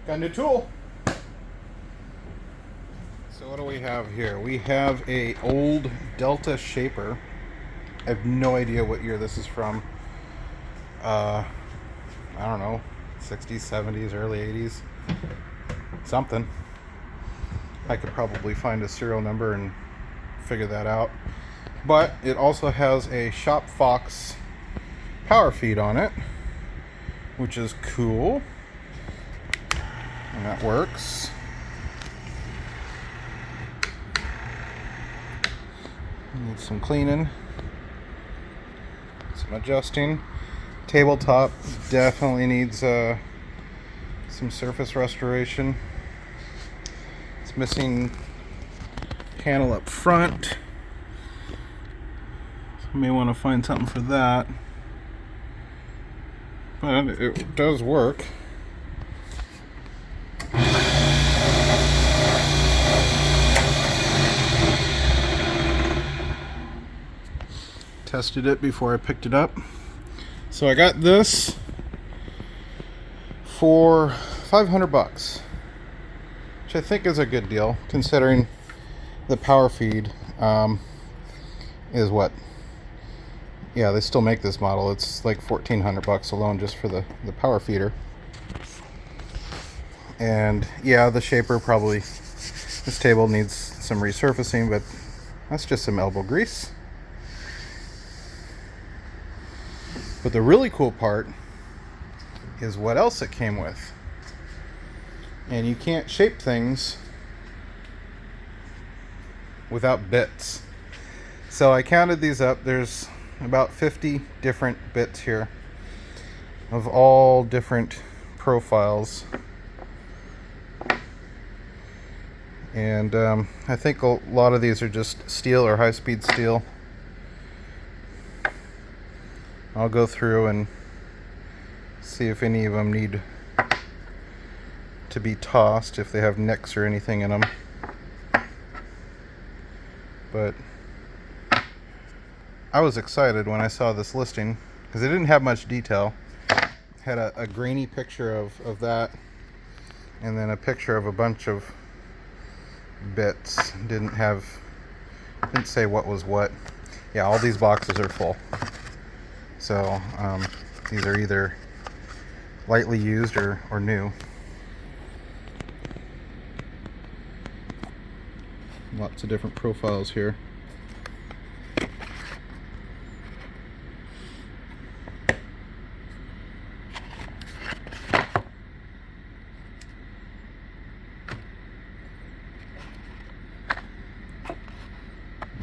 Got a new tool. So what do we have here? We have a old Delta shaper. I have no idea what year this is from. I don't know, 60s, 70s, early 80s, something. I could probably find a serial number and figure that out. But it also has a Shop Fox power feed on it, which is cool. And that works. Needs some cleaning, some adjusting. Tabletop definitely needs some surface restoration. It's missing panel up front. So I may want to find something for that. But it does work. Tested it before I picked it up. So I got this for $500, which I think is a good deal considering the power feed is what? Yeah, they still make this model. It's like $1,400 alone just for the power feeder. And yeah, the shaper probably, this table needs some resurfacing, but that's just some elbow grease. But the really cool part is what else it came with. And you can't shape things without bits. So I counted these up. There's about 50 different bits here of all different profiles. And I think a lot of these are just steel or high-speed steel. I'll go through and see if any of them need to be tossed, if they have nicks or anything in them. But I was excited when I saw this listing because it didn't have much detail. It had a grainy picture of that, and then a picture of a bunch of bits. Didn't say what was what. Yeah, all these boxes are full. So these are either lightly used or new. Lots of different profiles here.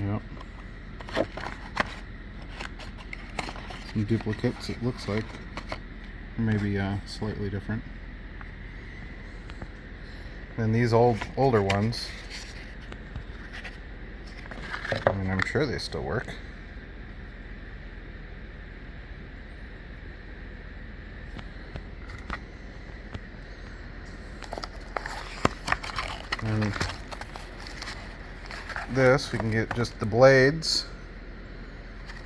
Yep. Some duplicates, it looks like. Maybe slightly different. And these older ones, I mean, I'm sure they still work. And this, we can get just the blades,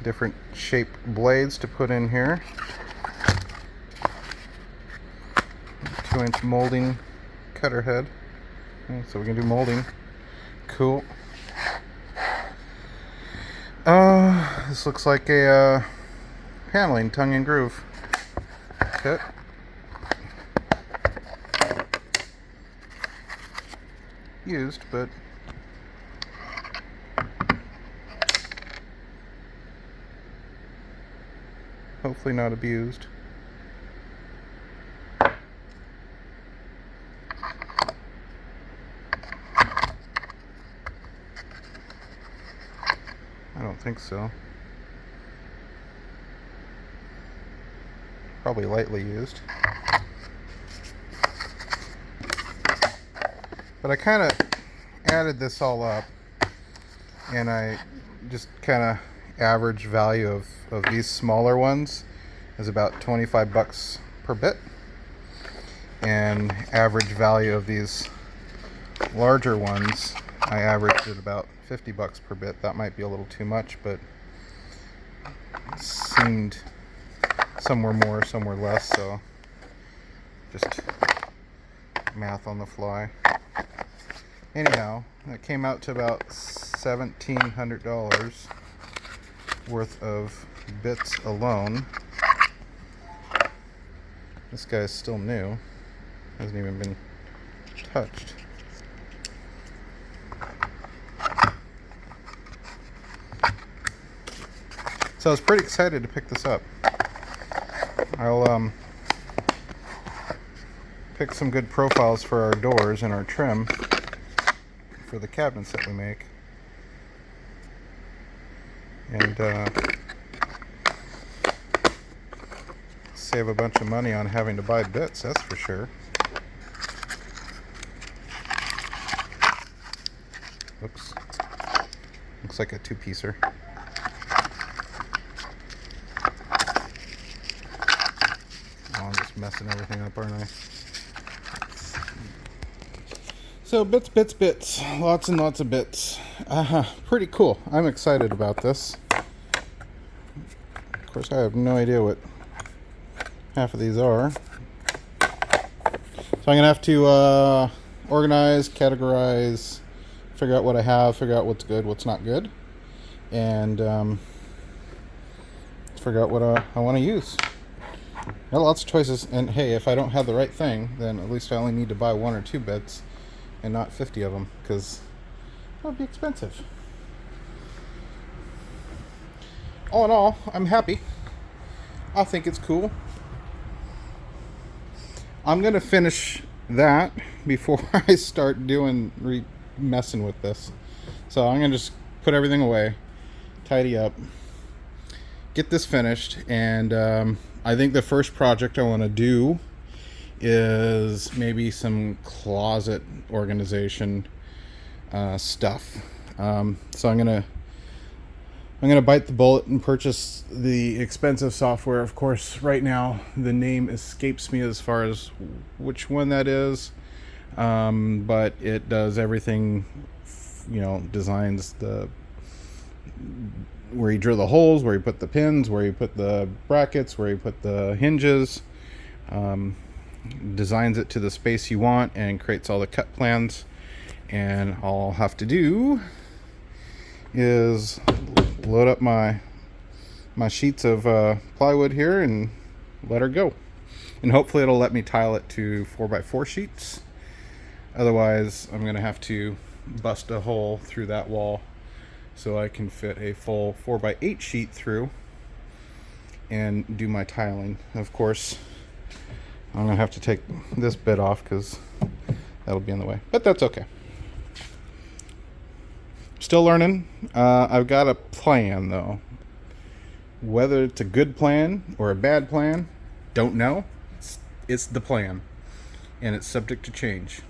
different shaped blades to put in here. 2-inch molding cutter head. Okay, so we can do molding. Cool. This looks like a paneling tongue and groove kit. Used, but hopefully not abused. I don't think so. Probably lightly used. But I kind of added this all up, and I just kind of average value of these smaller ones is about $25 per bit, and average value of these larger ones I averaged at about $50 per bit. That might be a little too much, but it seemed somewhere more, somewhere less, so just math on the fly. Anyhow, it came out to about $1,700 worth of bits alone. This guy's still new, hasn't even been touched. So I was pretty excited to pick this up. I'll pick some good profiles for our doors and our trim for the cabinets that we make, and save a bunch of money on having to buy bits, that's for sure. Oops, looks like a two-piecer. I'm just messing everything up, aren't I? So bits, lots and lots of bits. Pretty cool. I'm excited about this. Of course, I have no idea what half of these are. So I'm gonna have to organize, categorize, figure out what I have, figure out what's good, what's not good, and figure out what I want to use. Got lots of choices, and hey, if I don't have the right thing, then at least I only need to buy 1 or 2 bits and not 50 of them, because that would be expensive. All in all, I'm happy. I think it's cool. I'm gonna finish that before I start messing with this. So I'm gonna just put everything away, tidy up, get this finished, and I think the first project I want to do is maybe some closet organization stuff. So I'm gonna bite the bullet and purchase the expensive software. Of course, right now the name escapes me as far as which one that is, but it does everything. You know, designs where you drill the holes, where you put the pins, where you put the brackets, where you put the hinges, designs it to the space you want, and creates all the cut plans. And all I'll have to do is load up my sheets of plywood here and let her go. And hopefully it'll let me tile it to 4x4 sheets. Otherwise, I'm gonna have to bust a hole through that wall so I can fit a full 4x8 sheet through and do my tiling. Of course, I'm gonna have to take this bit off because that'll be in the way, but that's okay. Still learning. I've got a plan though. Whether it's a good plan or a bad plan, don't know. It's the plan, and it's subject to change.